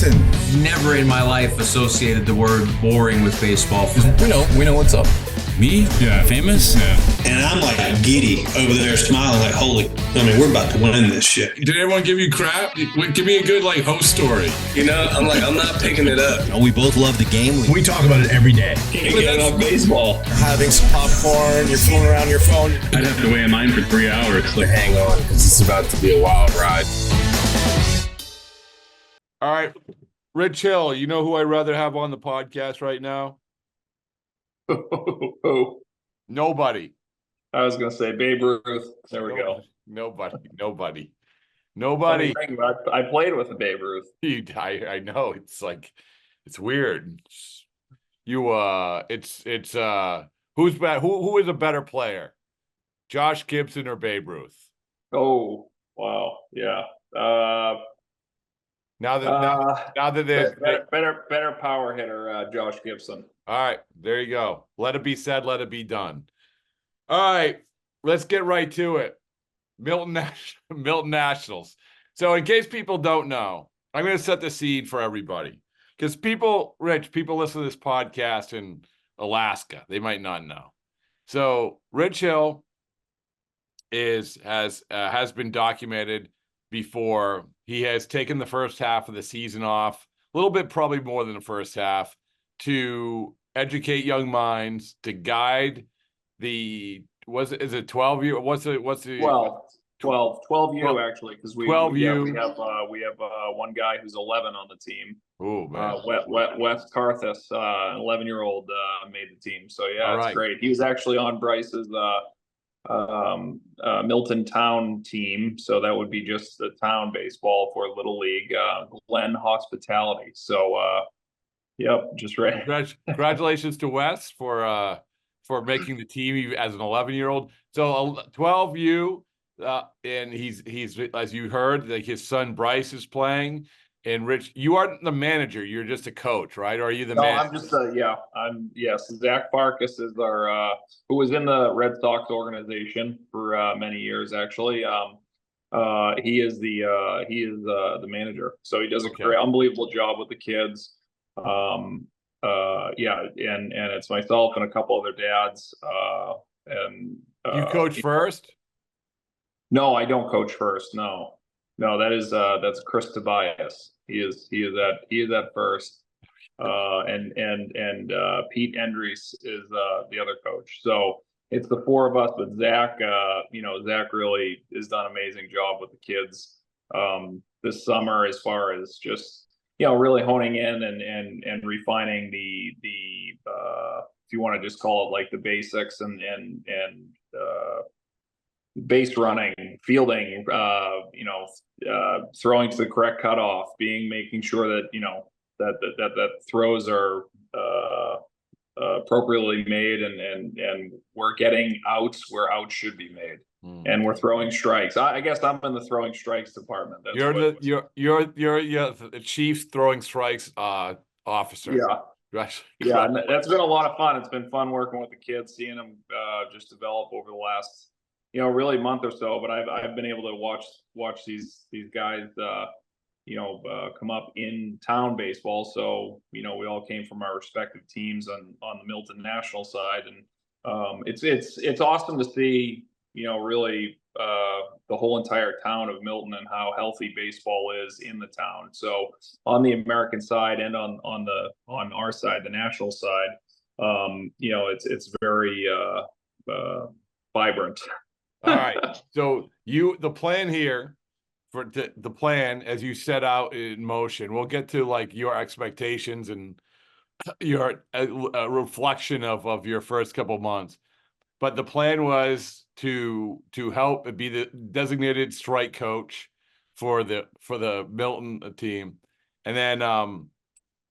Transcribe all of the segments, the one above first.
Listen, Never in my life associated the word boring with baseball. we know what's up. Me? Yeah. Famous? Yeah. And I'm like giddy over there smiling like, we're about to win this shit. Did everyone give you crap? Give me a good host story. I'm not picking it up. We both love the game. We talk about it every day. Can't get enough baseball. Having some popcorn, you're fooling around your phone. I'd have to wait in line for 3 hours. Hang on, because it's about to be a wild ride. All right. Rich Hill, you know who I'd rather have on the podcast right now? Oh, Nobody. I was going to say Babe Ruth. There we go. Nobody. I played with a Babe Ruth. I know. It's like, it's weird. Who is a better player? Josh Gibson or Babe Ruth? Oh, wow. Yeah. Now that they're better power hitter, Josh Gibson. all right, there you go. Let it be said, let it be done. All right, let's get right to it. Milton Nationals. So in case people don't know, I'm going to set the scene for everybody. Because people listen to this podcast in Alaska. They might not know. So Rich Hill has been documented before. He has taken the first half of the season off, a little bit, probably more than the first half, to educate young minds, to guide is it 12U? What's the 12U actually, because we have one guy who's 11 on the team. Oh man, Wes Carthus, an 11-year-old, made the team. So yeah, it's great. He was actually on Bryce's Milton Town team, so that would be just the town baseball for Little League, Glen Hospitality. So yep, just right. Congratulations to Wes for making the team as an 11-year-old. So 12U, and he's as you heard, like his son Bryce is playing. And Rich, you aren't the manager; you're just a coach, right? Or are you the manager? Yes. Zach Farkas is our who was in the Red Sox organization for many years. Actually, he is the manager. So he does a great, unbelievable job with the kids. And it's myself and a couple other dads. You coach first? No, I don't coach first. No, that's Chris Tobias. He is at first. And Pete Endries is the other coach. So it's the four of us, but Zach, Zach really has done an amazing job with the kids this summer, as far as just, really honing in and refining the if you want to just call it like the basics and base running, fielding, throwing to the correct cutoff, making sure that, that throws are appropriately made, and we're getting outs where outs should be made, and we're throwing strikes. I guess I'm in the throwing strikes department. You're the chief throwing strikes officer. Yeah. Right. Yeah, and that's been a lot of fun. It's been fun working with the kids, seeing them just develop over the last really month or so. But I've been able to watch these guys come up in town baseball. So, we all came from our respective teams on the Milton National side. And it's awesome to see, really the whole entire town of Milton and how healthy baseball is in the town. So on the American side and on our side, the national side, it's very vibrant. All right. So the plan here, the plan as you set out in motion, we'll get to like your expectations and your reflection of your first couple months. But the plan was to help be the designated strike coach for the Milton team, and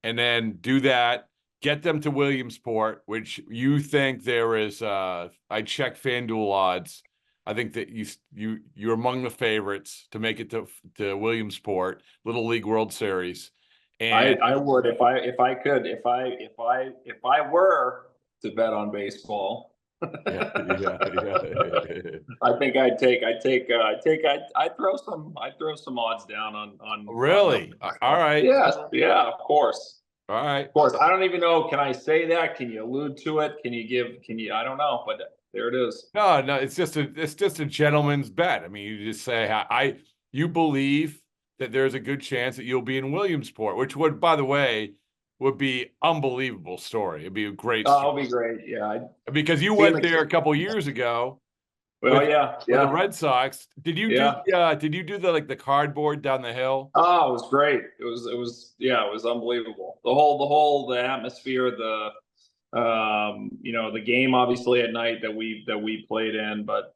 then do that, get them to Williamsport, which you think there is. I checked FanDuel odds. I think that you're among the favorites to make it to Williamsport, Little League World Series. And I would if I could if I were to bet on baseball, Yeah. I think I'd throw some odds down on. Really? All right. Yeah, of course. All right. Of course. I don't even know. Can I say that? Can you allude to it? Can you, I don't know, but there it is. No, it's just a gentleman's bet. I mean, you just say you believe that there's a good chance that you'll be in Williamsport, which would, by the way, would be unbelievable story. It'd be a great story. Oh, it'll be great. Yeah. Because you went there a couple years ago. Well, with the yeah. Red Sox. Did you do the cardboard down the hill? Oh, it was great. It was unbelievable. The atmosphere, the game obviously at night that we played in, but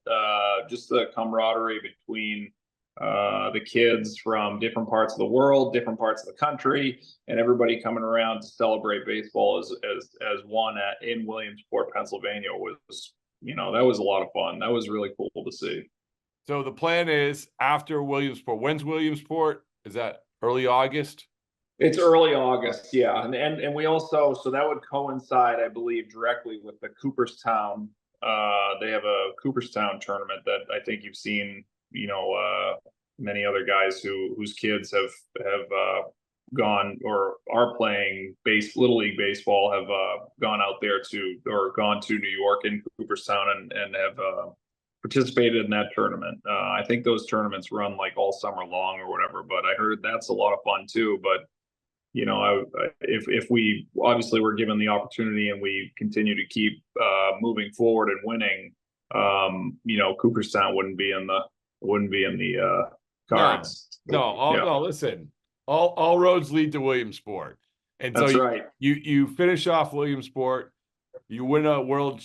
just the camaraderie between the kids from different parts of the world, different parts of the country, and everybody coming around to celebrate baseball as one in Williamsport, Pennsylvania was, that was a lot of fun. That was really cool to see. So the plan is after Williamsport. When's Williamsport? Is that early August? It's early August, yeah, and we also, so that would coincide, I believe, directly with the Cooperstown. They have a Cooperstown tournament that I think you've seen. Many other guys whose kids have gone or are playing Little League baseball have gone out there gone to New York in Cooperstown and have participated in that tournament. I think those tournaments run like all summer long or whatever, but I heard that's a lot of fun too. But if we obviously were given the opportunity and we continue to keep moving forward and winning, Cooperstown wouldn't be in the cards. No, listen. All roads lead to Williamsport. And that's so right. You finish off Williamsport, you win a world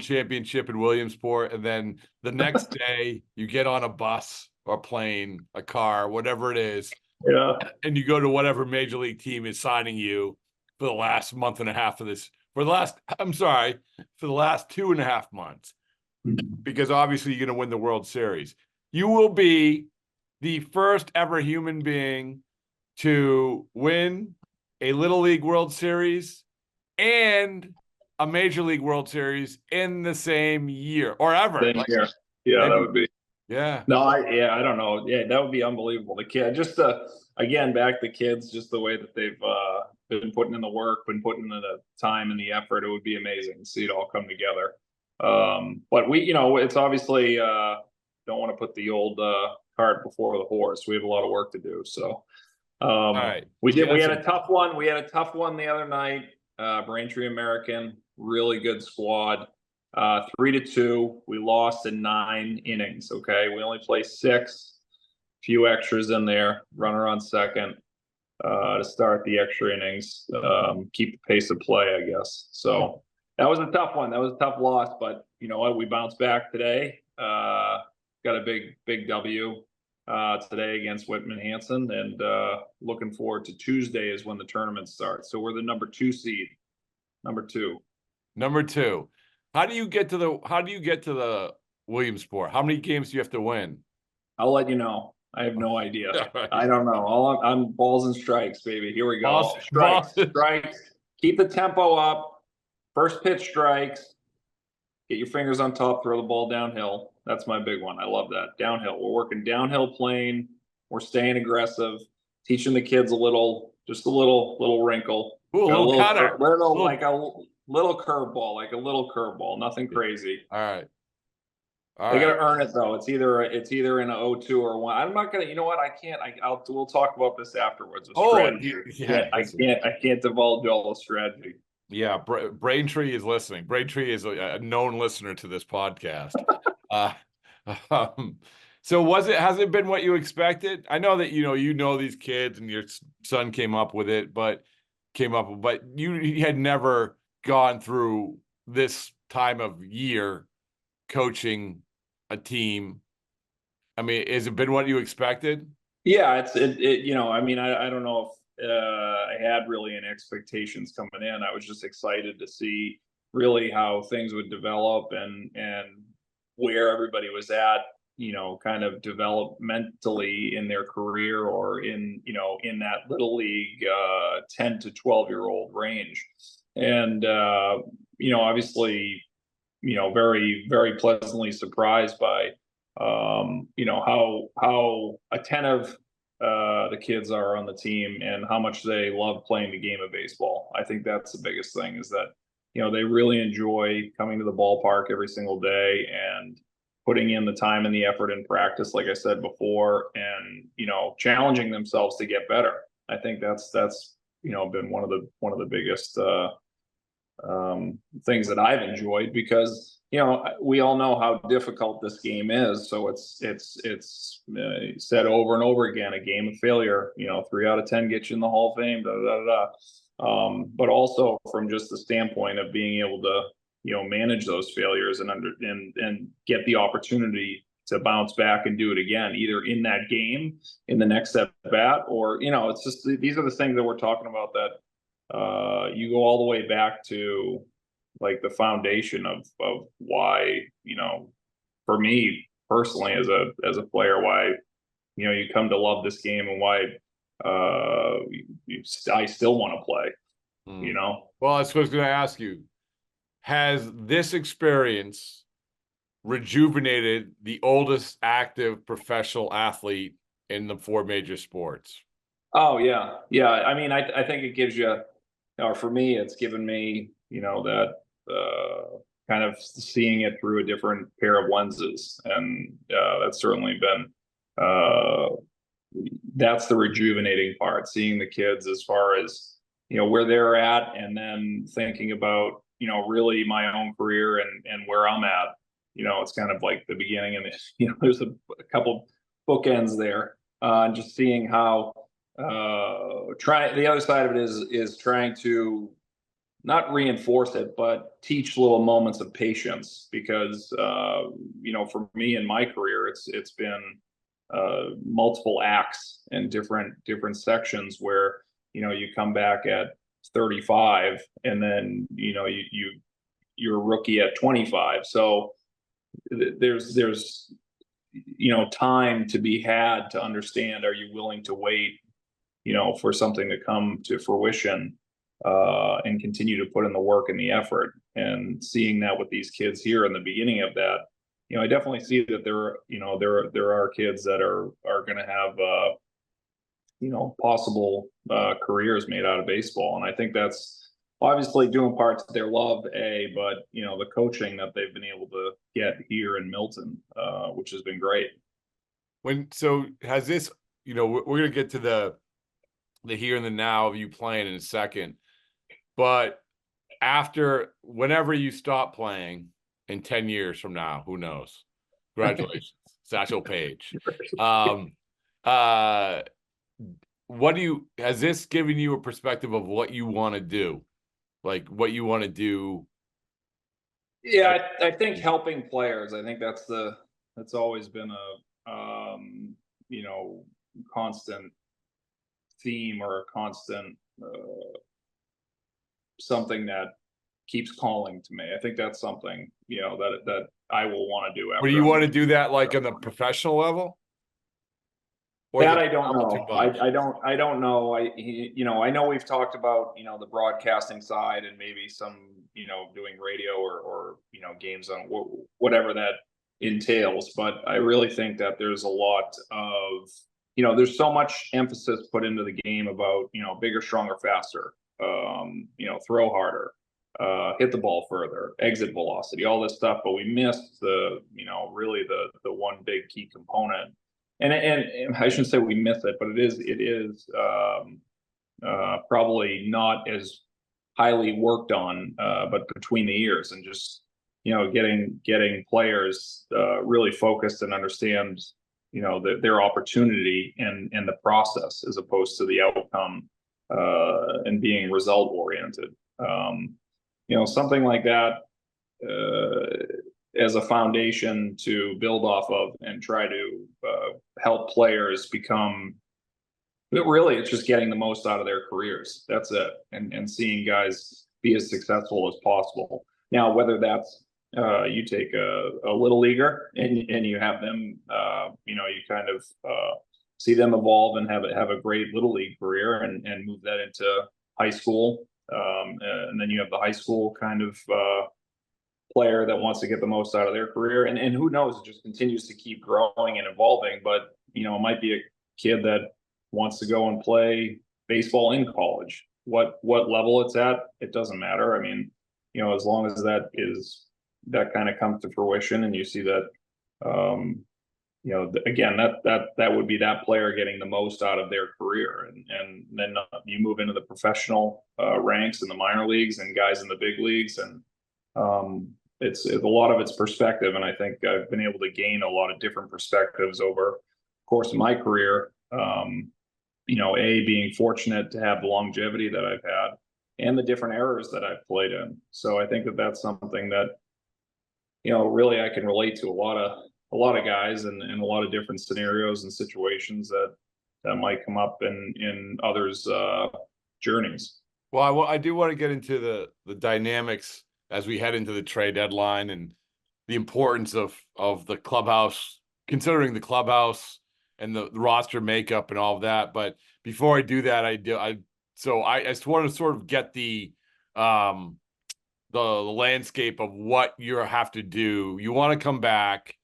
championship in Williamsport, and then the next day you get on a bus or plane, a car, whatever it is. Yeah. And you go to whatever major league team is signing you for the last month and a half for the last 2.5 months, because obviously you're going to win the World Series. You will be the first ever human being to win a Little League World Series and a Major League World Series in the same year or ever. Same year. Yeah, that would be. Yeah. No, I don't know. Yeah, that would be unbelievable. The kid, just again, back the kids, just the way that they've been putting in the work, been putting in the time and the effort. It would be amazing to see it all come together. But we, it's obviously don't want to put the old cart before the horse. We have a lot of work to do. So, all right. We had a tough one. We had a tough one the other night. Braintree American, really good squad. 3-2. We lost in 9 innings. Okay, we only play 6. Few extras in there. Runner on second to start the extra innings. Keep the pace of play, I guess. So that was a tough one. That was a tough loss, but you know what? We bounced back today. Got a big W today against Whitman Hanson, and looking forward to Tuesday is when the tournament starts. So we're the number 2 seed. Number two. How do you get to the Williamsport? How many games do you have to win? I'll let you know. I have no idea. Right. I don't know. I'm balls and strikes, baby. Here we go. Strikes. Keep the tempo up. First pitch strikes. Get your fingers on top. Throw the ball downhill. That's my big one. I love that. Downhill. We're working downhill plane. We're staying aggressive. Teaching the kids a little wrinkle. Ooh, a little cutter. Little curveball. Nothing crazy. All right. They got to earn it though. It's either in a 0-2 or 1. I'm not gonna. You know what? I can't. We'll talk about this afterwards. Yeah. I can't divulge all the strategy. Yeah, Braintree is listening. Braintree is a known listener to this podcast. So has it been what you expected? I know that you know these kids and your son came up with it, but you had never gone through this time of year coaching a team. I mean, has it been what you expected? Yeah, I mean, I don't know if I had really any expectations coming in. I was just excited to see really how things would develop and where everybody was at, kind of developmentally in their career or in that little league 10 to 12-year-old range. And obviously, very, very pleasantly surprised by, how attentive the kids are on the team and how much they love playing the game of baseball. I think that's the biggest thing, is that, they really enjoy coming to the ballpark every single day and putting in the time and the effort in practice, like I said before, and, challenging themselves to get better. I think that's been one of the biggest things that I've enjoyed, because we all know how difficult this game is. So it's said over and over again, a game of failure. 3 out of 10 get you in the Hall of Fame. But also from just the standpoint of being able to manage those failures and get the opportunity to bounce back and do it again, either in that game, in the next at bat, or it's just, these are the things that we're talking about that you go all the way back to, like, the foundation of why, for me personally as a player, why you come to love this game, and why I still want to play. Well, I was going to ask you, has this experience rejuvenated the oldest active professional athlete in the 4 major sports? Oh yeah. I mean, I think it gives you, for me, it's given me, that kind of seeing it through a different pair of lenses, and that's certainly been that's the rejuvenating part, seeing the kids as far as where they're at, and then thinking about really my own career and where I'm at. It's kind of like the beginning, and there's a couple bookends there, and just seeing how the other side of it is trying to not reinforce it, but teach little moments of patience, because for me in my career, it's been multiple acts and different sections where you come back at 35, and then you're a rookie at 25. So there's time to be had to understand, are you willing to wait for something to come to fruition, and continue to put in the work and the effort. And seeing that with these kids here in the beginning of that, I definitely see that there are kids that are going to have possible careers made out of baseball. And I think that's obviously doing parts of their love, but the coaching that they've been able to get here in Milton, which has been great. So has this, we're going to get to the here and the now of you playing in a second, but whenever you stop playing in 10 years from now, who knows? Congratulations, Satchel Paige. Has this given you a perspective of what you want to do? Like what you want to do? Yeah, I think helping players, I think that's always been a, constant theme, or a constant something that keeps calling to me. I think that's something that I will want to do. Do you want to do that like on the professional level? That I don't know. I don't know. I know we've talked about the broadcasting side, and maybe some doing radio or games on whatever that entails. But I really think that there's a lot of there's so much emphasis put into the game about bigger, stronger, faster, throw harder, hit the ball further, exit velocity, all this stuff. But we missed the really the one big key component. And I shouldn't say we miss it, but it is probably not as highly worked on, but between the ears, and just getting players really focused and understand their opportunity and the process, as opposed to the outcome, and being result oriented. Something like that as a foundation to build off of, and try to help players become. Really, it's just getting the most out of their careers. That's it, and seeing guys be as successful as possible. Now, whether that's you take a little leaguer and you have them, you kind of see them evolve and have a great little league career, and move that into high school, and then you have the high school kind of player that wants to get the most out of their career, and who knows, it just continues to keep growing and evolving. But it might be a kid that wants to go and play baseball in college. What level it's at, it doesn't matter. I mean, as long as that kind of comes to fruition, and you see that, again, that would be that player getting the most out of their career, and then you move into the professional ranks in the minor leagues and guys in the big leagues, and it's a lot of its perspective. And I think I've been able to gain a lot of different perspectives over the course of my career. Being fortunate to have the longevity that I've had and the different eras that I've played in. So I think that that's something that, really I can relate to a lot of guys and a lot of different scenarios and situations that might come up in others' journeys. Well, I do want to get into the dynamics as we head into the trade deadline and the importance of the clubhouse, considering the clubhouse and the roster makeup and all of that. But before I do that, I just want to sort of get the landscape of what you have to do. You want to come back,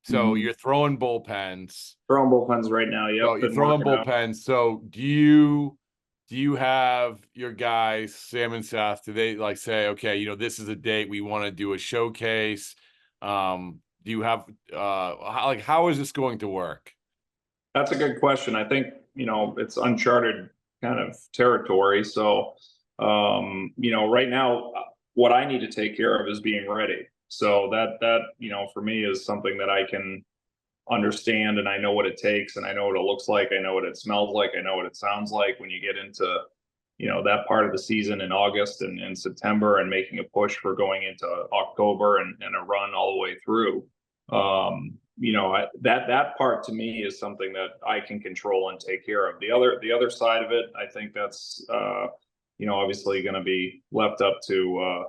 so you're throwing bullpens. Throwing bullpens right now. Yep. So you're throwing bullpens. So do you have your guys, Sam and Seth? Do they say, okay, this is a date we want to do a showcase? Do you have how is this going to work? That's a good question. I think, it's uncharted kind of territory. So, right now, what I need to take care of is being ready. So that for me is something that I can understand, and I know what it takes, and I know what it looks like. I know what it smells like. I know what it sounds like when you get into, that part of the season in August and September, and making a push for going into October and a run all the way through. That part to me is something that I can control and take care of. The other side of it, I think that's obviously going to be left up to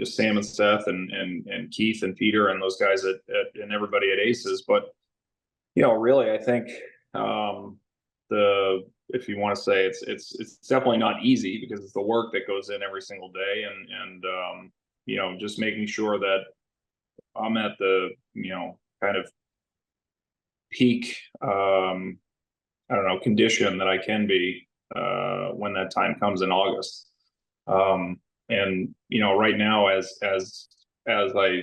Sam and Seth and Keith and Peter and those guys and everybody at Aces. But really, I think if you want to say it's definitely not easy, because it's the work that goes in every single day, and just making sure that I'm at the kind of peak condition that I can be when that time comes in August. And right now, as I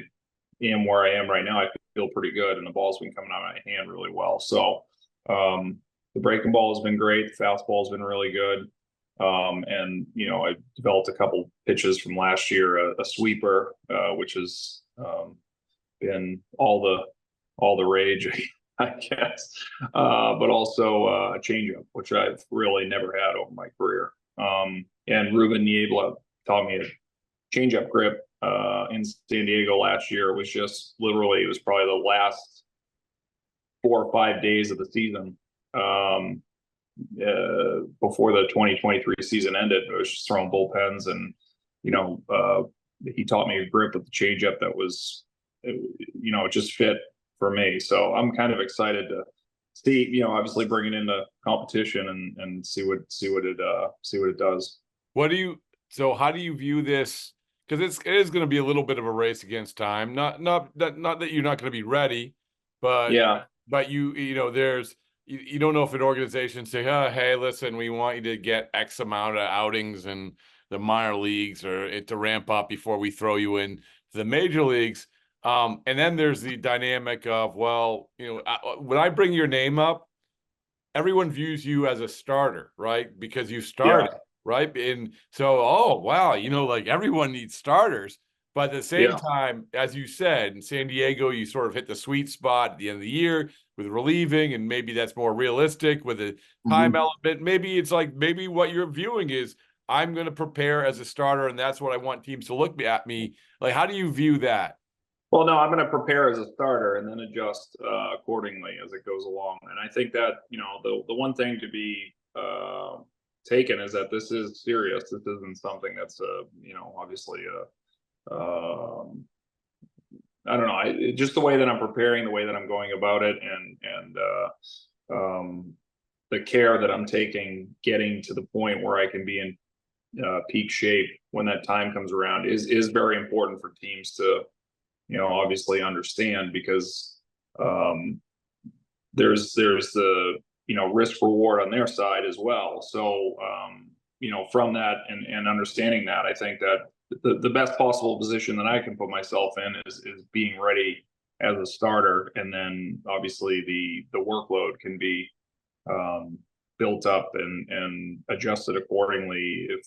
am where I am right now, I feel pretty good, and the ball's been coming out of my hand really well. So the breaking ball has been great, the fastball has been really good. And I developed a couple pitches from last year, a sweeper, which has been all the rage, I guess, but also a changeup, which I've really never had over my career. And Ruben Niebla taught me a changeup grip in San Diego last year. It was probably the last 4 or 5 days of the season before the 2023 season ended. I was just throwing bullpens, and he taught me a grip with the changeup that was, it just fit for me. So I'm kind of excited to see, obviously bring it into competition and see what it does. How do you view this? Because it is going to be a little bit of a race against time. Not that you're not going to be ready, but yeah. But you don't know if an organization say, oh, hey, listen, we want you to get X amount of outings in the minor leagues or to ramp up before we throw you in the major leagues. And then there's the dynamic of, when I bring your name up, everyone views you as a starter, right? Because you started, right? And so, oh, wow, everyone needs starters. But at the same time, as you said, in San Diego, you sort of hit the sweet spot at the end of the year with relieving, and maybe that's more realistic with a time element. Maybe it's maybe what you're viewing is, I'm going to prepare as a starter, and that's what I want teams to look at me. How do you view that? Well, no, I'm going to prepare as a starter and then adjust accordingly as it goes along. And I think that, the one thing to be taken is that this is serious. This isn't something that's, obviously, I don't know. Just the way that I'm preparing, the way that I'm going about it, and the care that I'm taking, getting to the point where I can be in peak shape when that time comes around is very important for teams to, obviously understand, because there's the, risk reward on their side as well. So, from that and understanding that, I think that the best possible position that I can put myself in is being ready as a starter. And then obviously the workload can be built up and adjusted accordingly if,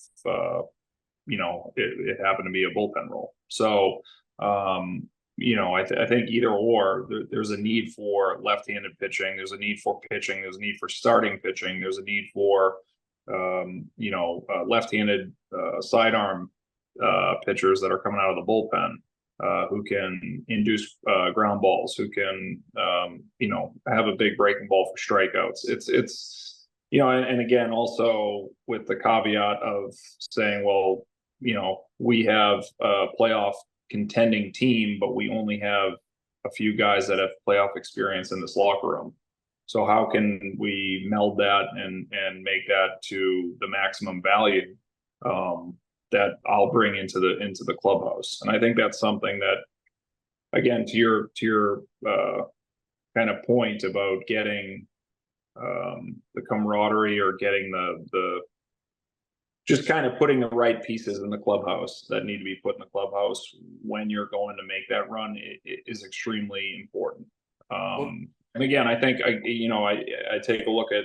it happened to be a bullpen role. So, I think either or, there's a need for left-handed pitching. There's a need for pitching. There's a need for starting pitching. There's a need for, left-handed sidearm pitchers that are coming out of the bullpen, who can induce ground balls, who can, have a big breaking ball for strikeouts. It's and again, also with the caveat of saying, well, we have a playoff contending team, but we only have a few guys that have playoff experience in this locker room. So how can we meld that and make that to the maximum value that I'll bring into the clubhouse? And I think that's something that, again, to your kind of point about getting the camaraderie, or getting the just kind of putting the right pieces in the clubhouse that need to be put in the clubhouse when you're going to make that run, it is extremely important. And again, I think I take a look at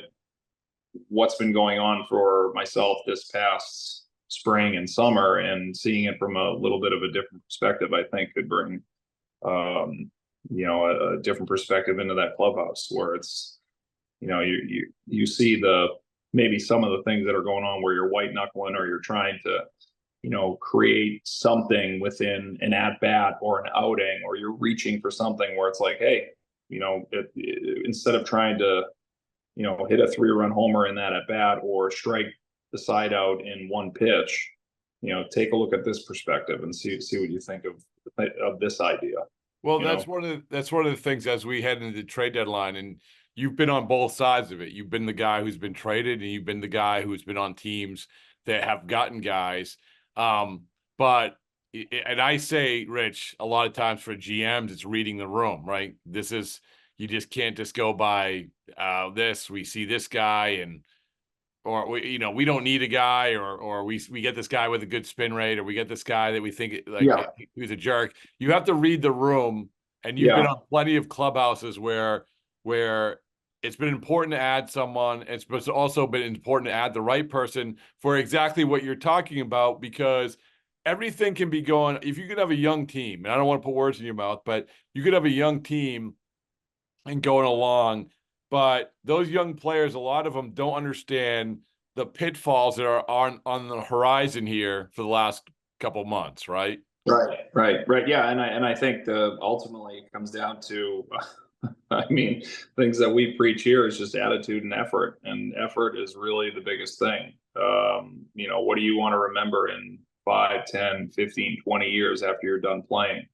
what's been going on for myself this past spring and summer, and seeing it from a little bit of a different perspective, I think could bring, a different perspective into that clubhouse, where it's, you see maybe some of the things that are going on where you're white knuckling, or you're trying to, create something within an at bat or an outing, or you're reaching for something where it's like, hey, instead of trying to, hit a 3-run homer in that at bat, or strike the side out in one pitch, take a look at this perspective and see what you think of this idea. Well, that's one of the things as we head into the trade deadline, and you've been on both sides of it. You've been the guy who's been traded, and you've been the guy who's been on teams that have gotten guys. But I say, Rich, a lot of times for GMs, it's reading the room, right? You just can't just go by this. We see this guy, or we don't need a guy, or we get this guy with a good spin rate, or we get this guy that we think who's a jerk. You have to read the room, and you've been on plenty of clubhouses where it's been important to add someone. It's also been important to add the right person for exactly what you're talking about, because everything can be going. If you could have a young team, and I don't want to put words in your mouth, but you could have a young team and going along, but those young players, a lot of them don't understand the pitfalls that are on the horizon here for the last couple of months, right? Right. Yeah, and I think ultimately it comes down to, I mean, things that we preach here is just attitude and effort, and effort is really the biggest thing. What do you want to remember in 5, 10, 15, 20 years after you're done playing?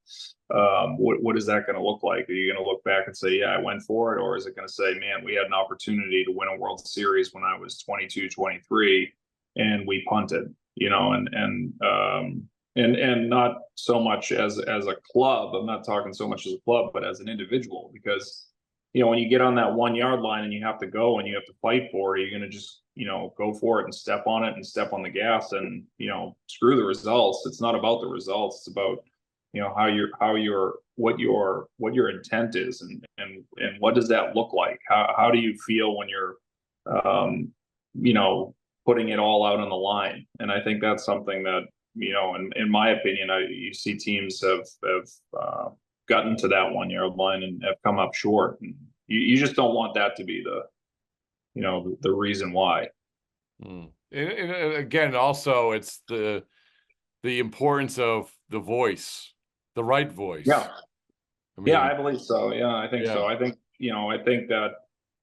What is that going to look like? Are you going to look back and say, yeah, I went for it? Or is it going to say, man, we had an opportunity to win a World Series when I was 22, 23, and we punted, and not so much as a club. I'm not talking so much as a club, but as an individual, because, when you get on that 1 yard line and you have to go and you have to fight for it, you're going to just, go for it and step on it and step on the gas and, screw the results. It's not about the results. It's about, what your intent is, and what does that look like? How do you feel when you're, putting it all out on the line? And I think that's something that, in my opinion, you see teams have gotten to that 1 yard line and have come up short. And you just don't want that to be the reason why. And again, also it's the importance of the voice, the right voice. Yeah. I believe so. Yeah, I think so. I think that,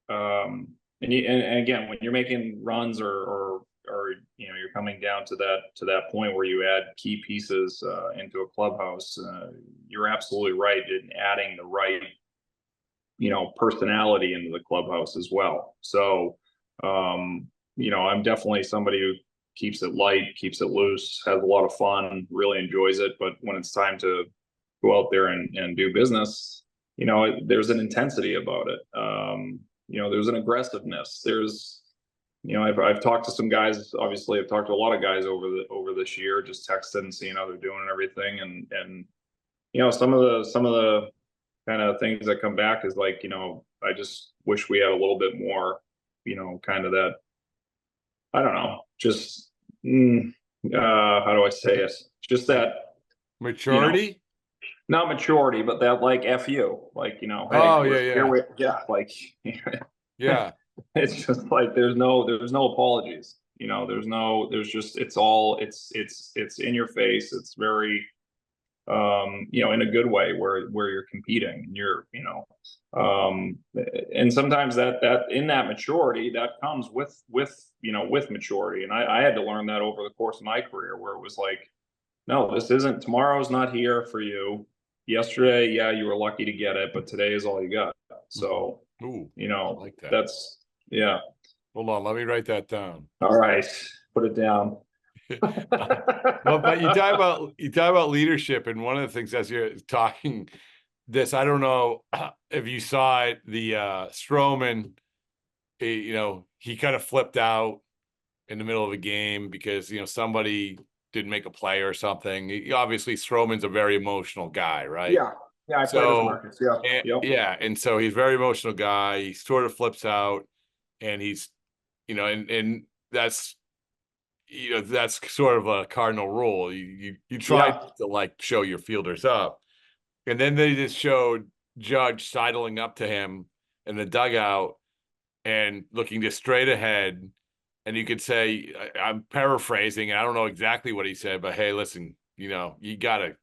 and again, when you're making runs or you're coming down to that point where you add key pieces into a clubhouse, you're absolutely right in adding the right personality into the clubhouse as well. So I'm definitely somebody who keeps it light, keeps it loose, has a lot of fun, really enjoys it. But when it's time to go out there and do business, there's an intensity about it. There's an aggressiveness. There's, I've talked to some guys. Obviously, I've talked to a lot of guys over this year, just texting and seeing how they're doing and everything. And some of the kind of things that come back is like, I just wish we had a little bit more, kind of that, I don't know, just how do I say it? Just that maturity. Not maturity, but that like fu, like hey, oh yeah, like yeah. It's just like there's no apologies. There's just it's in your face. It's very in a good way where you're competing and you're and sometimes that in that maturity that comes with maturity. And I had to learn that over the course of my career, where it was like, no, this isn't, tomorrow's not here for you. Yesterday, yeah, you were lucky to get it, but today is all you got. So, Ooh, I like that. That's, yeah. Hold on, let me write that down. All right, put it down. Well, but you talk about leadership, and one of the things as you're talking this, I don't know if you saw it, the Stroman, he kind of flipped out in the middle of a game because somebody didn't make a play or something. Obviously, Stroman's a very emotional guy, right? Yeah, I played with Marcus. Yeah, yeah, and so he's a very emotional guy. He sort of flips out, and he's, and that's, that's sort of a cardinal rule. You try to like show your fielders up, and then they just showed Judge sidling up to him in the dugout and looking just straight ahead. And you could say, I'm paraphrasing, and I don't know exactly what he said, but hey, listen, you gotta,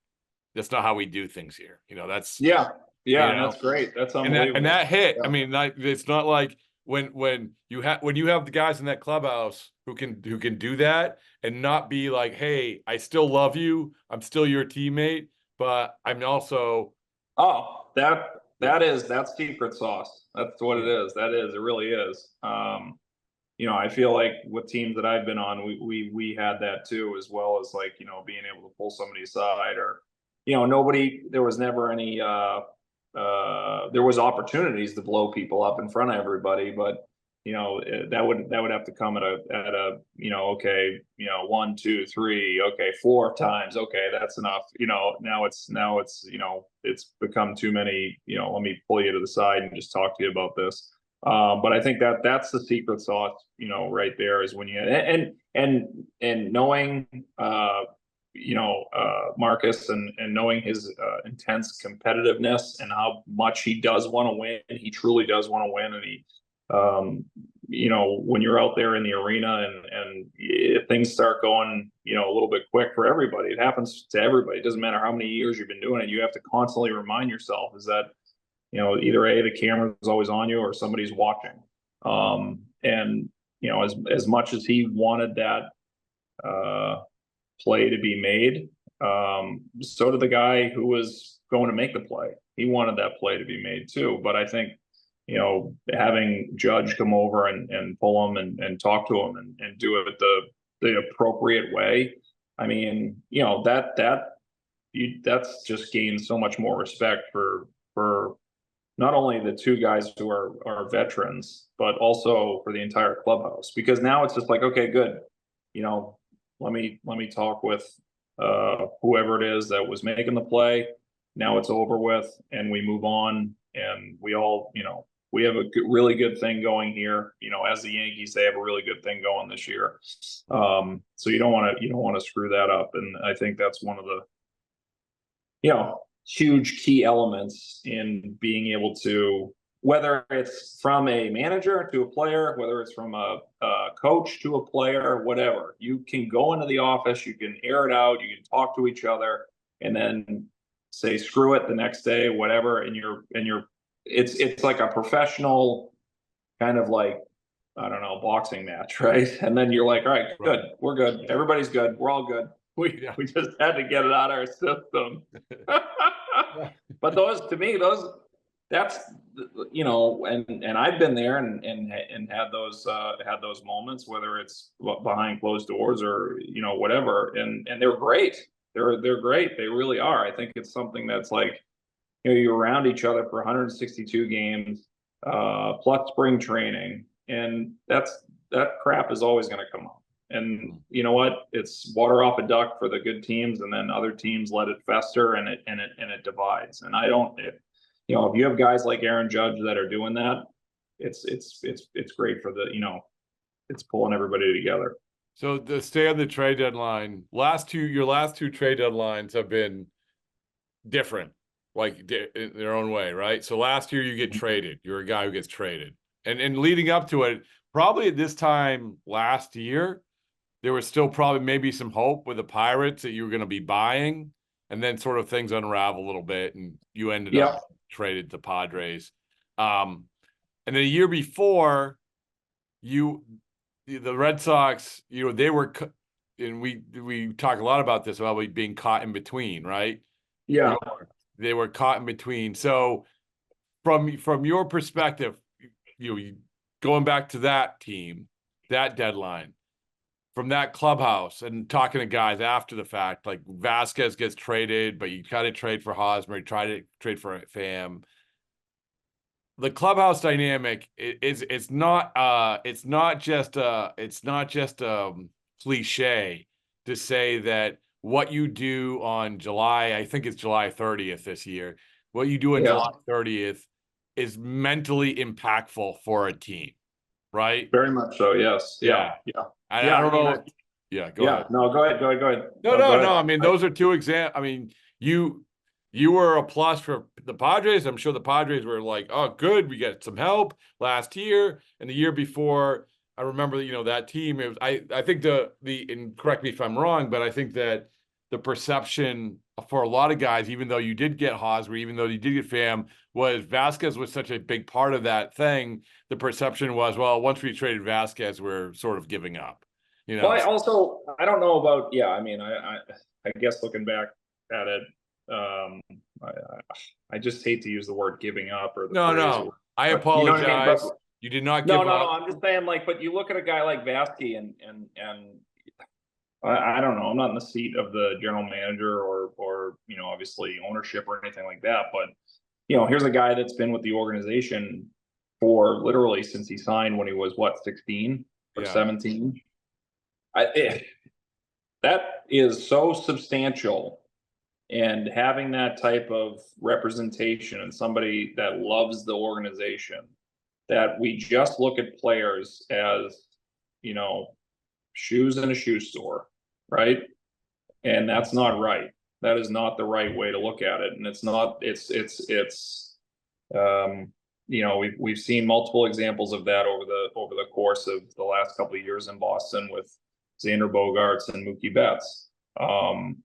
that's not how we do things here. That's and that's great. That's unbelievable. And that hit. Yeah. I mean, it's not like when you have the guys in that clubhouse who can do that and not be like, hey, I still love you, I'm still your teammate, but I'm also that's secret sauce. That's what it is. It really is. I feel like with teams that I've been on, we had that too, as well as like, being able to pull somebody aside, or, there was never any, there was opportunities to blow people up in front of everybody, but, that would have to come at a, okay, 1, 2, 3, okay, 4 times. Okay. That's enough. Now it's, it's become too many, let me pull you to the side and just talk to you about this. But I think that's the secret sauce, right there, is when you and knowing Marcus and knowing his intense competitiveness and how much he does want to win. He truly does want to win, and he when you're out there in the arena and if things start going a little bit quick for everybody, it happens to everybody. It doesn't matter how many years you've been doing it. You have to constantly remind yourself is that either A, the camera is always on you, or somebody's watching. And as much as he wanted that play to be made, so did the guy who was going to make the play. He wanted that play to be made too. But I think having Judge come over and pull him and talk to him and do it the appropriate way, I mean, that's just gained so much more respect for not only the two guys who are veterans, but also for the entire clubhouse, because now it's just like, okay, good. Let me talk with whoever it is that was making the play. Now it's over with and we move on, and we all, we have a really good thing going here. As the Yankees, they have a really good thing going this year. So you don't want to screw that up. And I think that's one of the, huge key elements in being able to, whether it's from a manager to a player, whether it's from a coach to a player, whatever, you can go into the office, you can air it out, you can talk to each other, and then say, screw it the next day, whatever. And it's like a professional kind of like, I don't know, boxing match, right? And then you're like, all right, good, we're good, everybody's good, we're all good. We just had to get it out of our system. But to me, that's, and I've been there and had those moments, whether it's behind closed doors or whatever, and they're great. They're great. They really are. I think it's something that's like, you're around each other for 162 games, plus spring training, and that crap is always going to come up. And you know what? It's water off a duck for the good teams, and then other teams let it fester, and it divides. And if you have guys like Aaron Judge that are doing that, it's great for it's pulling everybody together. So to stay on the trade deadline, your last two trade deadlines have been different, like in their own way, right? So last year you get traded. You're a guy who gets traded. And leading up to it, probably at this time last year, there was still probably maybe some hope with the Pirates that you were going to be buying, and then sort of things unravel a little bit, and you ended up traded to Padres. And then a year before, the Red Sox, they were, and we talk a lot about this, about being caught in between, right? Yeah. They were caught in between. So from your perspective, going back to that team, that deadline, from that clubhouse, and talking to guys after the fact, like Vasquez gets traded, but you try to trade for Hosmer, you try to trade for Pham. The clubhouse dynamic it's not just cliche to say that what you do on I think it's July 30th this year, what you do on July 30th is mentally impactful for a team, right? Very much so. Yes. Yeah. I don't know. Yeah. Go ahead. No, go ahead. Go ahead. No. I mean, those are two examples. I mean, you were a plus for the Padres. I'm sure the Padres were like, oh, good, we got some help last year. And the year before, I remember, that team, it was, I think and correct me if I'm wrong, but I think that the perception for a lot of guys, even though you did get Hosmer, even though you did get Pham, was Vasquez was such a big part of that thing. The perception was, well, once we traded Vasquez, we're sort of giving up. Well, I don't know about. Yeah, I mean, I guess looking back at it, I just hate to use the word giving up or the no. I apologize. You know what I mean? You did not give up. No. I'm just saying, but you look at a guy like Vasquez, and I don't know. I'm not in the seat of the general manager or obviously ownership or anything like that. But here's a guy that's been with the organization for literally since he signed when he was 16 or 17. That is so substantial, and having that type of representation and somebody that loves the organization, that we just look at players as shoes in a shoe store, right? And that's not right. That is not the right way to look at it. And it's not, we've seen multiple examples of that over the course of the last couple of years in Boston with Xander Bogaerts and Mookie Betts. And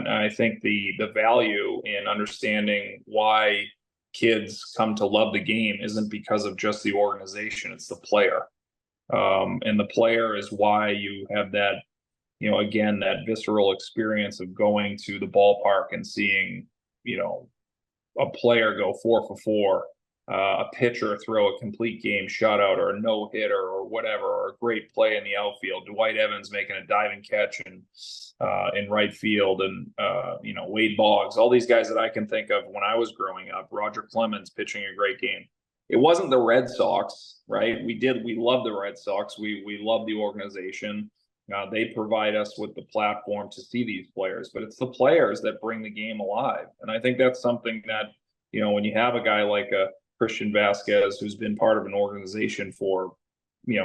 I think the value in understanding why kids come to love the game isn't because of just the organization, it's the player. And the player is why you have that, again, that visceral experience of going to the ballpark and seeing, a player go 4 for 4, a pitcher throw a complete game shutout or a no-hitter or whatever, or a great play in the outfield, Dwight Evans making a diving catch in right field, and Wade Boggs, all these guys that I can think of when I was growing up, Roger Clemens pitching a great game. It wasn't the Red Sox, right? We love the Red Sox. We love the organization. They provide us with the platform to see these players, but it's the players that bring the game alive. And I think that's something that, when you have a guy like a Christian Vasquez, who's been part of an organization for,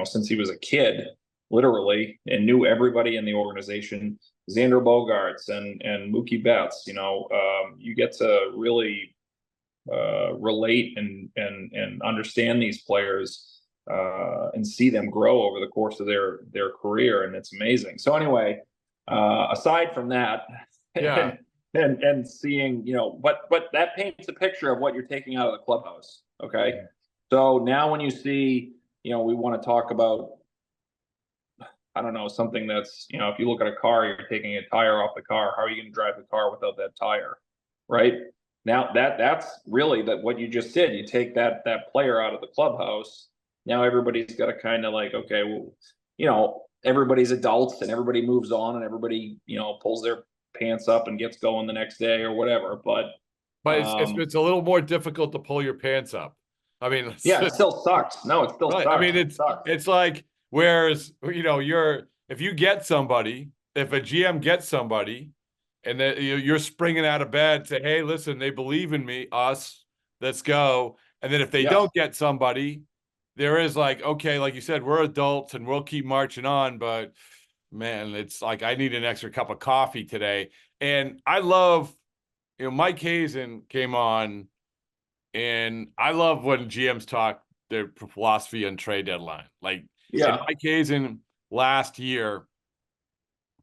since he was a kid, literally, and knew everybody in the organization, Xander Bogaerts and Mookie Betts, you get to really relate and understand these players and see them grow over the course of their career, and it's amazing. So anyway, aside from that, and seeing, but that paints a picture of what you're taking out of the clubhouse. Okay. So now when you see, we want to talk about, I don't know, something that's, if you look at a car, you're taking a tire off the car. How are you going to drive the car without that tire? Right. Now that's really what you just did. You take that player out of the clubhouse. Now everybody's got to kind of like, okay, well, everybody's adults and everybody moves on and everybody, pulls their pants up and gets going the next day or whatever. But it's a little more difficult to pull your pants up. I mean, yeah, it still sucks. No, it still right. sucks. I mean, it's like, whereas, if you get somebody, if a GM gets somebody and that you're springing out of bed, say, hey, listen, they believe in me, let's go. And then if they don't get somebody, there is like, okay, like you said, we're adults and we'll keep marching on, but man, it's like, I need an extra cup of coffee today. And I love, Mike Hazen came on, and I love when GMs talk their philosophy on trade deadline. Like, Mike Hazen last year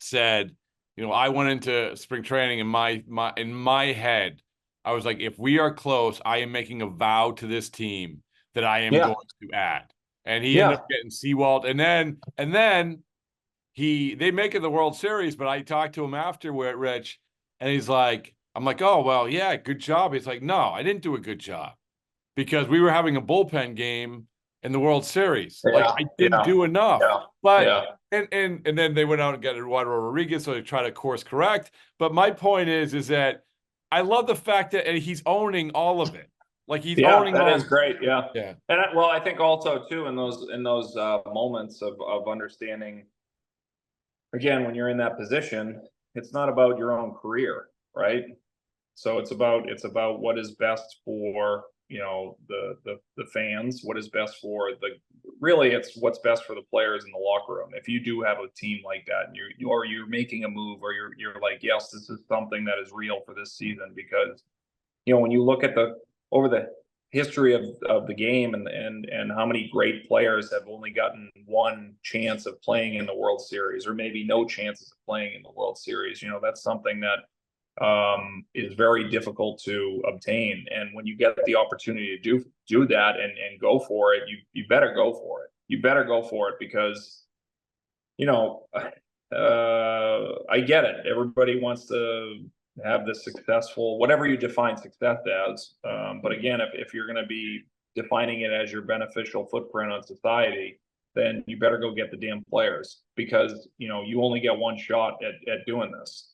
said, I went into spring training in my head, I was like, if we are close, I am making a vow to this team that I am going to add. And he ended up getting Seawald. And then they make it the World Series, but I talked to him afterward, Rich, and he's like, I'm like, oh, well, yeah, good job. He's like, no, I didn't do a good job because we were having a bullpen game in the World Series. Like, I didn't do enough. But and then they went out and got Eduardo Rodriguez, so they try to course correct. But my point is that I love the fact that he's owning all of it. Like, he's owning all. That is great. Yeah. And I think also too in those moments of understanding. Again, when you're in that position, it's not about your own career, right? So it's about what is best for the fans, what is best for it's what's best for the players in the locker room. If you do have a team like that and you're making a move, or you're like, yes, this is something that is real for this season, because when you look at over the history of the game and how many great players have only gotten one chance of playing in the World Series, or maybe no chances of playing in the World Series, that's something that is very difficult to obtain. And when you get the opportunity to do that and go for it, you better go for it. You better go for it because, I get it. Everybody wants to have this successful, whatever you define success as. But again, if you're going to be defining it as your beneficial footprint on society, then you better go get the damn players, because, you only get one shot at doing this.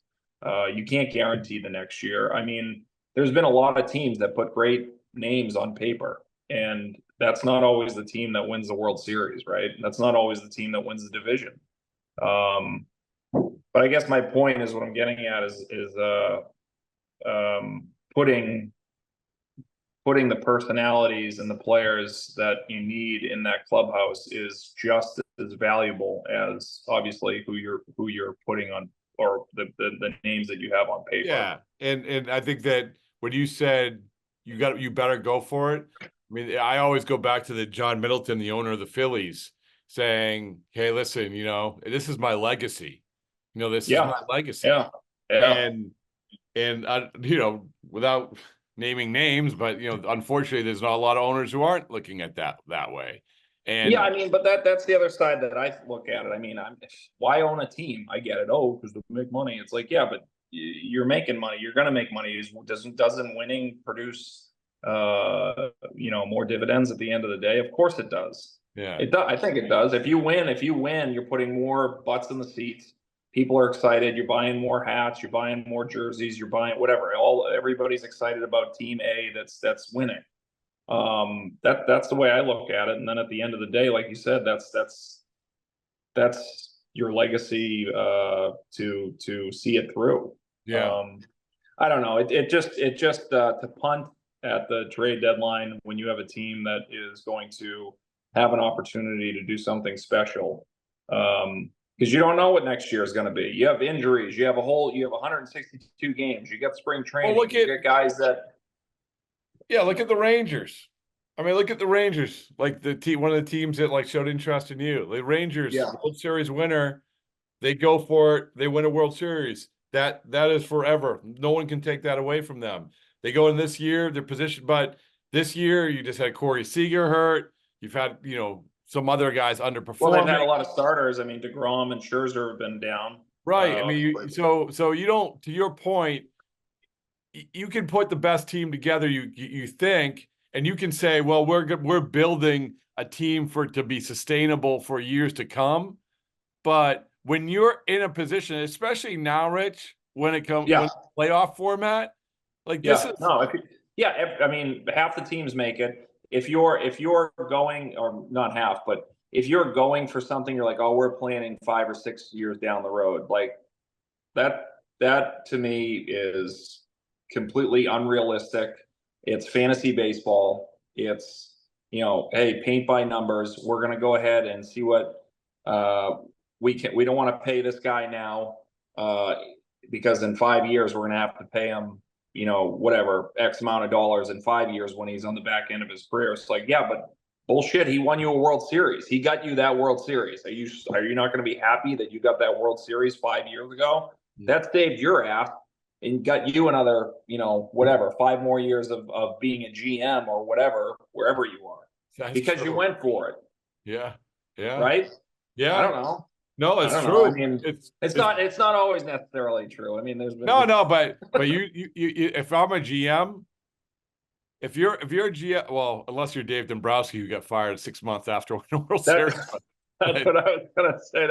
You can't guarantee the next year. I mean, there's been a lot of teams that put great names on paper, and that's not always the team that wins the World Series, right? That's not always the team that wins the division. But I guess my point is, what I'm getting at is putting the personalities and the players that you need in that clubhouse is just as valuable as obviously who you're putting on, or the names that you have on paper. Yeah. And I think that when you said you better go for it, I mean, I always go back to the John Middleton, the owner of the Phillies, saying, hey, listen, this is my legacy. This is my legacy. Yeah. And without naming names, but unfortunately there's not a lot of owners who aren't looking at that way. And I mean, but that's the other side that I look at it. I mean, why own a team? I get it. Oh, because they make money. It's like, yeah, but you're making money. You're going to make money. Doesn't winning produce, more dividends at the end of the day? Of course it does. Yeah, it does. I think it does. If you win, you're putting more butts in the seats. People are excited. You're buying more hats. You're buying more jerseys. You're buying whatever. Everybody's excited about Team A that's winning. That's the way I look at it. And then at the end of the day, like you said, that's your legacy to see it through. Yeah. I don't know. It just to punt at the trade deadline when you have a team that is going to have an opportunity to do something special. Because you don't know what next year is going to be. You have injuries. You have 162 games. You got spring training. Well, you get guys that. Yeah, look at the Rangers. I mean, look at the Rangers. Like one of the teams that showed interest in you. The Rangers, World Series winner. They go for it. They win a World Series. That is forever. No one can take that away from them. They go in this year, their position. But this year, you just had Corey Seager hurt. You've had some other guys underperforming. Well, they've had a lot of starters. I mean, DeGrom and Scherzer have been down. Right. I mean, so you don't. To your point, you can put the best team together you think, and you can say, well, we're building a team for it to be sustainable for years to come. But when you're in a position, especially now, Rich, when it comes when playoff format, like this is I mean, half the teams make it. If you're going, or not half, but if you're going for something, you're like, oh, we're planning 5 or 6 years down the road. Like that to me is completely unrealistic. It's fantasy baseball. It's, hey, paint by numbers. We're going to go ahead and see what we don't want to pay this guy now because in 5 years we're going to have to pay him, whatever X amount of dollars in 5 years when he's on the back end of his career. It's like, yeah, but bullshit. He won you a World Series. He got you that World Series. Are you not going to be happy that you got that World Series 5 years ago? That saved your ass and got you another, whatever, 5 more years of being a GM or whatever, wherever you are. That's because true. You went for it. Yeah. Yeah. Right? Yeah. I don't know. No, it's true. I mean, it's not always necessarily true. I mean, there's been but you if I'm a GM, if you're a GM, well, unless you're Dave Dombrowski, who got fired 6 months after winning a World Series. That's what I was gonna say.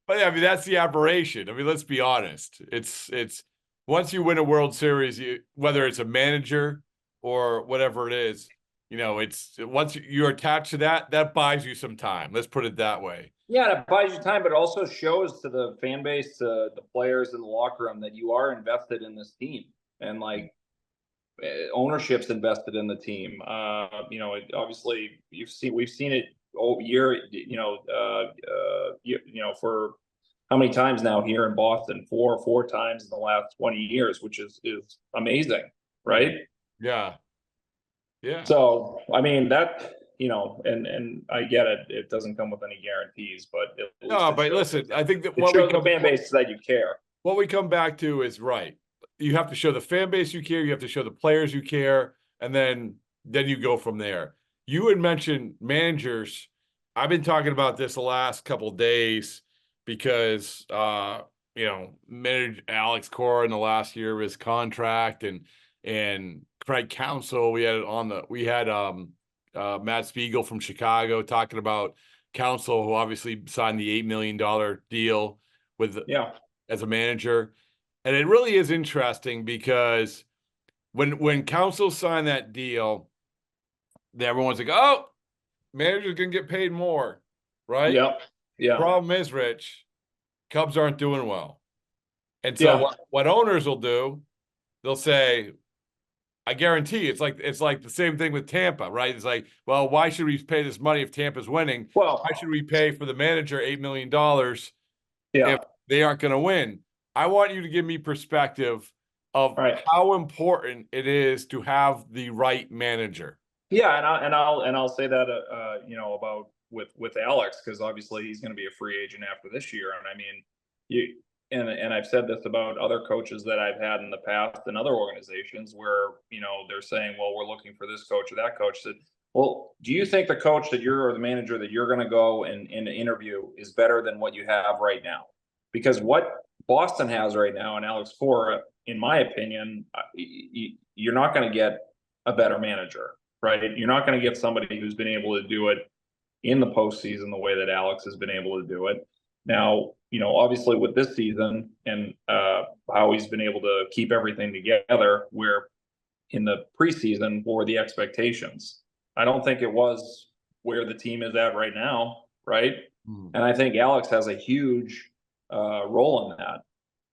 But yeah, I mean, that's the aberration. I mean, let's be honest. It's once you win a World Series, whether it's a manager or whatever it is, it's once you're attached to that buys you some time. Let's put it that way. Yeah, it buys you time, but it also shows to the fan base, to the players in the locker room, that you are invested in this team, and like ownership's invested in the team. Obviously we've seen it all year. For how many times now here in Boston? Four times in the last 20 years, which is amazing, right? Yeah. Yeah. So, I mean, that, and I get it. It doesn't come with any guarantees, but listen, I think that it shows the fan base that you care. What we come back to is right. You have to show the fan base you care. You have to show the players you care, and then you go from there. You had mentioned managers. I've been talking about this the last couple of days because managed Alex Cora in the last year of his contract, and Craig Counsell. We had Matt Spiegel from Chicago talking about Counsell, who obviously signed the $8 million deal as a manager. And it really is interesting because when Counsell signed that deal, everyone's like, oh, manager's going to get paid more, right? Yep. Yeah. Problem is, Rich, Cubs aren't doing well. And so what owners will do, they'll say, I guarantee it's like the same thing with Tampa, right? It's like, well, why should we pay this money if Tampa's winning? Well, why should we pay for the manager $8 million if they aren't going to win? I want you to give me perspective of how important it is to have the right manager. Yeah, and I'll say that about with Alex, because obviously he's going to be a free agent after this year, and I mean and I've said this about other coaches that I've had in the past in other organizations where they're saying, well, we're looking for this coach or that coach. Said, well, do you think the coach or the manager that you're going to go and interview is better than what you have right now? Because what Boston has right now, and Alex Cora, in my opinion, you're not going to get a better manager, right? You're not going to get somebody who's been able to do it in the postseason the way that Alex has been able to do it. Now, obviously with this season and how he's been able to keep everything together, where in the preseason were the expectations. I don't think it was where the team is at right now, right? And I think Alex has a huge role in that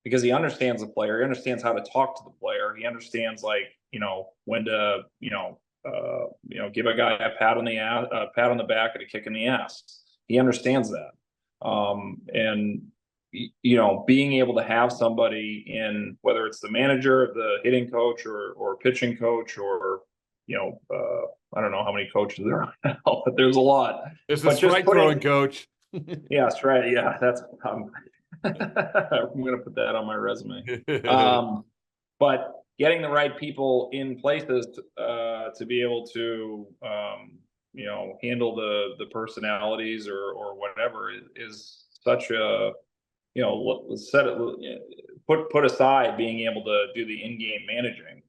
because he understands the player. He understands how to talk to the player. He understands when to give a guy a pat on the back and a kick in the ass. He understands that. And being able to have somebody in, whether it's the manager, the hitting coach, or pitching coach, or I don't know how many coaches there are now, but there's a lot. There's the strike throwing coach. Yeah, that's right. Yeah, that's I'm gonna put that on my resume. But getting the right people in places to be able to handle the personalities or whatever is such a let's set it. Put aside being able to do the in-game managing,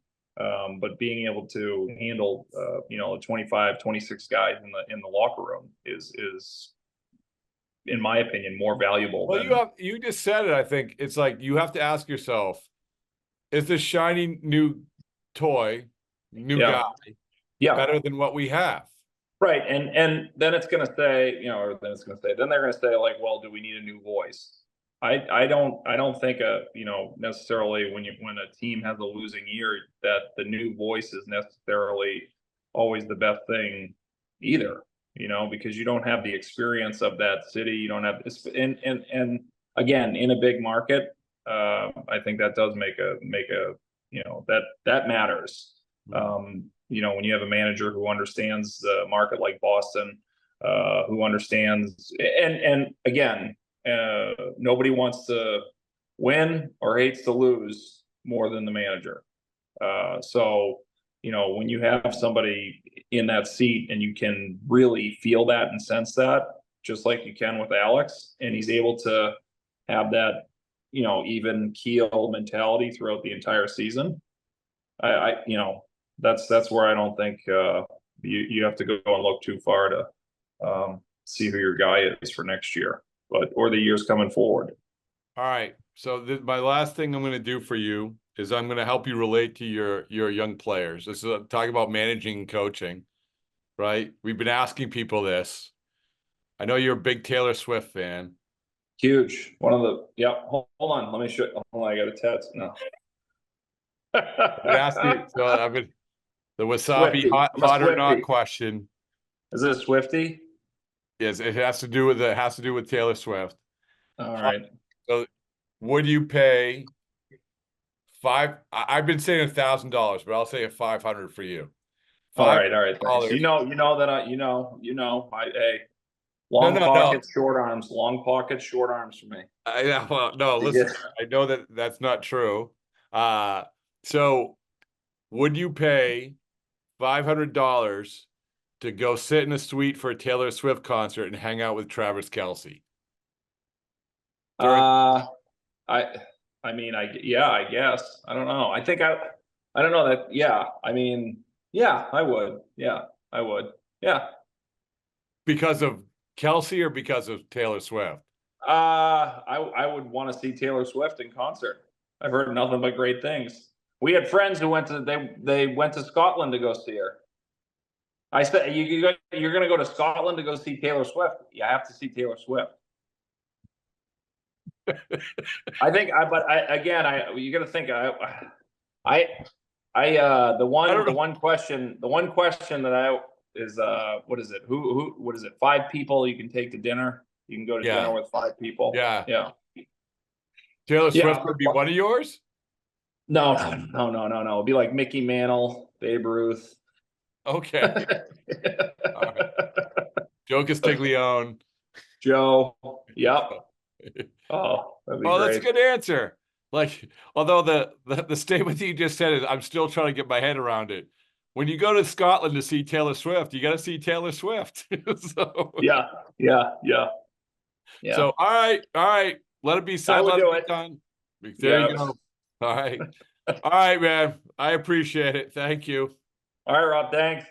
but being able to handle, 25, 26 guys in the locker room is, in my opinion, more valuable. Well, you just said it. I think it's like you have to ask yourself: is this shiny new toy, guy, better than what we have? Right, and then it's going to say, then they're going to say like, well, do we need a new voice? I don't think necessarily when a team has a losing year that the new voice is necessarily always the best thing either, because you don't have the experience of that city. You don't have this, and again, in a big market, I think that does make a that matters. When you have a manager who understands the market like Boston, who understands, and again, nobody wants to win or hates to lose more than the manager. So, when you have somebody in that seat and you can really feel that and sense that, just like you can with Alex, and he's able to have that, even keel mentality throughout the entire season. That's where I don't think you have to go and look too far to see who your guy is for next year, or the years coming forward. All right. So my last thing I'm going to do for you is I'm going to help you relate to your young players. This is talking about managing and coaching, right? We've been asking people this. I know you're a big Taylor Swift fan. Huge. One of the Hold on. Let me show. Hold on, I got a text. No. The wasabi hot or not question. Is it a Swiftie? Yes, it has to do with Taylor Swift. All right. So would you pay I've been saying $1,000, but I'll say $500 for you. All right. Thanks. You know that long pockets, short arms, long pockets, short arms for me. Listen, I know that that's not true. So would you pay $500 to go sit in a suite for a Taylor Swift concert and hang out with Travis Kelce? I guess. I don't know. I think I don't know that. Yeah. I mean, yeah, I would. Yeah, I would. Yeah. Because of Kelce or because of Taylor Swift? I would want to see Taylor Swift in concert. I've heard nothing but great things. We had friends who went to Scotland to go see her. I said, you're going to go to Scotland to go see Taylor Swift. You have to see Taylor Swift. I think, you got to think, the one question that what is it? What is it? 5 people you can take to dinner. You can go to dinner with 5 people. Yeah. Yeah. Taylor Swift would be one of yours? No. It'd be like Mickey Mantle, Babe Ruth. Okay. All right. Joe Castiglione. Joe. Yep. Oh, that'd be great. That's a good answer. Like, although the statement you just said is, I'm still trying to get my head around it. When you go to Scotland to see Taylor Swift, you got to see Taylor Swift. So, yeah. So, all right. Let it be said. Let it be done. There you go. All right. All right, man. I appreciate it. Thank you. All right, Rob. Thanks.